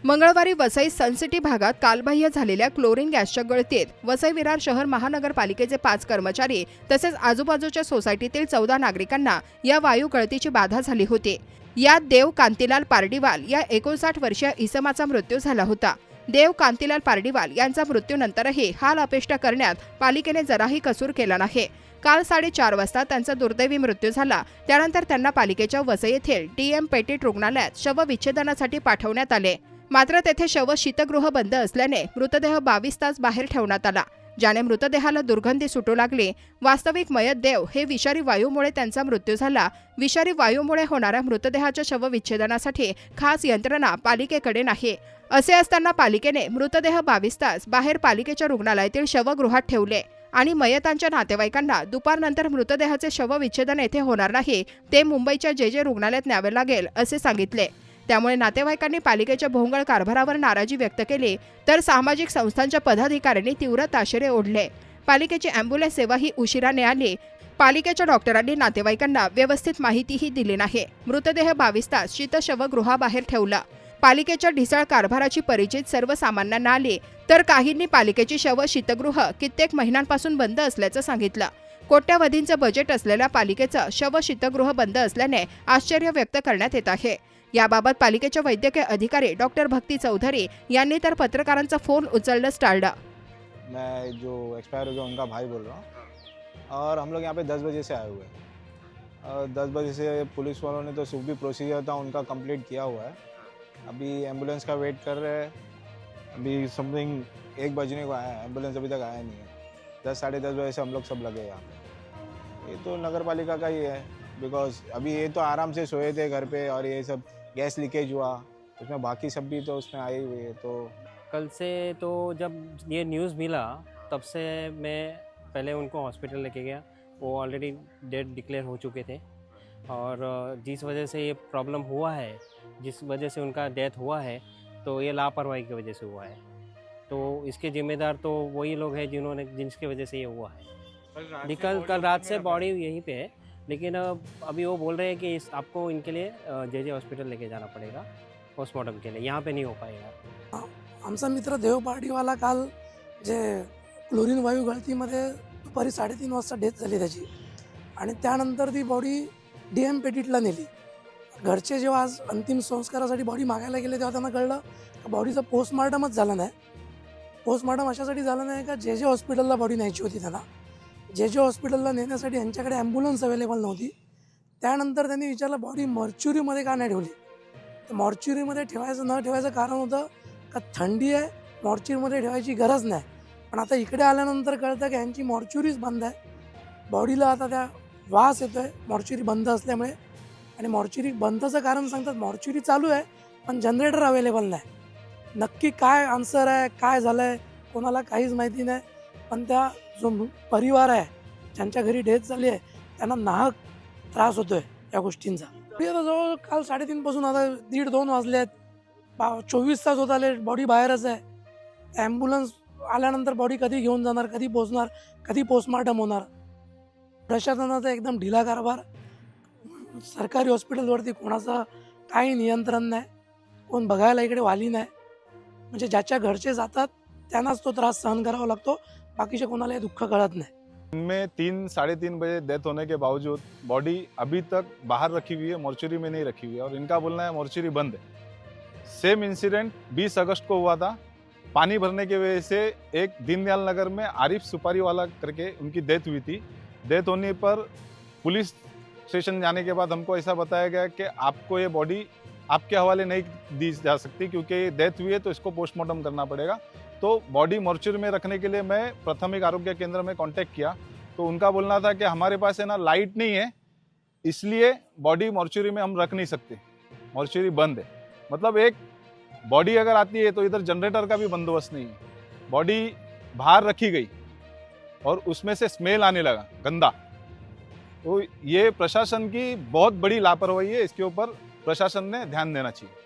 मंगळवारी वसई सनसिटी भागात कालबाह्य झालेल्या क्लोरीन गॅसच्या गळतीत वसई विरार शहर महानगरपालिकेचे 5 कर्मचारी तसेच आजूबाजूच्या सोसायटीतील 14 नागरिकांना या वायू गळतीची बाधा झाली होती। यात देव कांतीलाल पारडीवाल या 59 वर्षीय इसमाचा मृत्यू झाला होता। देव कांतीलाल पारडीवाल यांचा मृत्यूनंतरही हाल अपेष्टा करण्यात पालिकेने जराही कसूर केला नाही। काल 4:30 वाजता त्यांचा दुर्दैवी मृत्यू झाला। त्यानंतर त्यांना पालिकेच्या वसई येथील DM पेटीट रुग्णालयात शवविच्छेदनासाठी पाठवण्यात आले। मात्र तेथे शव शीतगृह बंद असल्याने मृतदेह 22 तास बाहेर ठेवण्यात आला, ज्याने मृतदेहाला दुर्गंधी सुटू लागली। वास्तविक मयत देव हे विषारी वायूमुळे त्यांचा मृत्यू झाला। विषारी वायूमुळे होणाऱ्या मृतदेहाच्या शवविच्छेदनासाठी खास यंत्रणा पालिकेकडे नाही। असे असताना पालिकेने मृतदेह 22 तास बाहेर पालिकेच्या रुग्णालयातील शवगृहात ठेवले आणि मयतांच्या नातेवाईकांना दुपारनंतर मृतदेहाचे शवविच्छेदन येथे होणार नाही, ते मुंबईच्या JJ रुग्णालयात न्यावे लागेल असे सांगितले। त्यामुळे नातेवाईकांनी पालिकेच्या भोंगळ कारभारावर नाराजी व्यक्त केली, तर सामाजिक संस्थांच्या पदाधिकाऱ्यांनी तीव्र ताशेरे ओढले। पालिकेची अँब्युलन्स सेवाही उशिराने आली। पालिकेच्या डॉक्टरांनी नातेवाईकांना व्यवस्थित माहितीही दिली नाही। मृतदेह 22 तास शीतशवगृहाबाहेर ठेवला। पालिकेच्या ढिसाळ कारभाराची परिचित सर्वसामान्यांना आली, तर काहींनी पालिकेची शव शीतगृह कित्येक महिन्यांपासून बंद असल्याचं सांगितलं। कोट्यवधींचं बजेट असलेल्या पालिकेचं शव शीतगृह बंद असल्याने आश्चर्य व्यक्त करण्यात येत आहे। याबाबत पालिकेच्या वैद्यकीय अधिकारी डॉक्टर भक्ती चौधरी यांनी तर पत्रकारांचा फोन उचलणंच टाळलं। मैं जो एक्सपायर हो गया उनका भाई बोल रहा हूँ और हम लोग यहाँ पे 10 बजे से आए हुए हैं और 10 बजे से पुलिस वालों ने तो जो भी प्रोसीजर था उनका कंप्लीट किया हुआ है। अभी एम्बुलेंस का वेट कर रहे हैं। अभी समथिंग 1 बजने को आया है, एम्बुलेंस अभी तक आया नहीं है। 10 साढ़े 10 बजे से हम लोग सब लगे यहाँ पे। ये तो नगर पालिका का ही है, बिकॉज अभी ये तो आराम से सोए थे घर पे और ये सब गैस लीकेज हुआ, उसमें बाकी सब भी तो उसमें आई हुई है। तो कल से तो जब ये न्यूज़ मिला तब से मैं पहले उनको हॉस्पिटल लेके गया। वो ऑलरेडी डेड डिक्लेयर हो चुके थे और जिस वजह से ये प्रॉब्लम हुआ है, जिस वजह से उनका डेथ हुआ है, तो ये लापरवाही की वजह से हुआ है। तो इसके जिम्मेदार तो वही लोग हैं जिसकी वजह से ये हुआ है। कल रात से बॉडी यहीं पे है, लेकिन अभी वो बोल रहे हैं कि आपको इनके लिए JJ हॉस्पिटल लेके जाना पड़ेगा पोस्टमॉर्टम के लिए, यहाँ पे नहीं हो पाएगा। आमचा मित्र देव पारडीवाला काल जे क्लोरीन वायू गळतीमध्ये दुपारी 3:30 वाजता डेथ झाली त्याची आणि त्यानंतर ती बॉडी DM पेटीटला नेली। घरचे जेव्हा आज अंतिम संस्कारासाठी बॉडी मागायला गेले तेव्हा त्यांना कळलं की बॉडीचं पोस्टमॉर्टमच झालं नाही। पोस्टमॉर्टम अशासाठी झालं नाही का JJ हॉस्पिटलला बॉडी न्यायची होती त्यांना। JJ हॉस्पिटलला नेण्यासाठी यांच्याकडे ॲम्ब्युलन्स अवेलेबल नव्हती। त्यानंतर त्यांनी विचारलं बॉडी मॉर्च्युरीमध्ये का नाही ठेवली। तर मॉर्च्युरीमध्ये ठेवायचं न ठेवायचं कारण होतं का थंडी आहे, मॉर्च्युरीमध्ये ठेवायची गरज नाही। पण आता इकडे आल्यानंतर कळतं की यांची मॉर्च्युरीच बंद आहे। बॉडीला आता त्या वास येतो आहे मॉर्च्युरी बंद असल्यामुळे, आणि मॉर्च्युरी बंदचं कारण सांगतात मॉर्च्युरी चालू आहे पण जनरेटर अवेलेबल नाही। नक्की काय आन्सर आहे, काय झालं आहे कोणाला काहीच माहिती नाही। पण त्या जो परिवार आहे ज्यांच्या घरी डेथ झाली आहे त्यांना नाहक त्रास होतो आहे या गोष्टींचा। आता जवळ काल 3:30 पासून आता 1:30-2 वाजले आहेत, 24 तास होत आले, बॉडी बाहेरच आहे। ॲम्ब्युलन्स आल्यानंतर बॉडी कधी घेऊन जाणार, कधी पोचणार, कधी पोस्टमॉर्टम होणार। प्रशासनाचा एकदम ढिला कारभार। सरकारी हॉस्पिटलवरती कोणाचं काही नियंत्रण नाही, कोण बघायला इकडे वाली नाही। म्हणजे ज्याच्या घरचे जातात त्यांनाच तो त्रास सहन करावा लागतो, बाकीचे कोणाला हे दुःख कळत नहीं। इनमें 3-3:30 बजे डेथ होने के बावजूद बॉडी अभी तक बाहर रखी हुई है, मॉर्चरी में नहीं रखी हुई है और इनका बोलना है मॉर्चरी बंद है। सेम इंसिडेंट 20 अगस्त को हुआ था। पानी भरने की वजह से एक दीनदयाल नगर में आरिफ सुपारी वाला करके उनकी डेथ हुई थी। डेथ होने पर पुलिस स्टेशन जाने के बाद हमको ऐसा बताया गया कि आपको ये बॉडी आपके हवाले नहीं दी जा सकती, क्योंकि डेथ हुई है तो इसको पोस्टमार्टम करना पड़ेगा। तो बॉडी मॉर्चरी में रखने के लिए मैं प्राथमिक आरोग्य केंद्र में कांटेक्ट किया, तो उनका बोलना था कि हमारे पास है ना लाइट नहीं है, इसलिए बॉडी मॉर्चरी में हम रख नहीं सकते, मॉर्चरी बंद है। मतलब एक बॉडी अगर आती है तो इधर जनरेटर का भी बंदोबस्त नहीं है। बॉडी बाहर रखी गई और उसमें से स्मेल आने लगा गंदा। तो ये प्रशासन की बहुत बड़ी लापरवाही है, इसके ऊपर प्रशासन ने ध्यान देना चाहिए।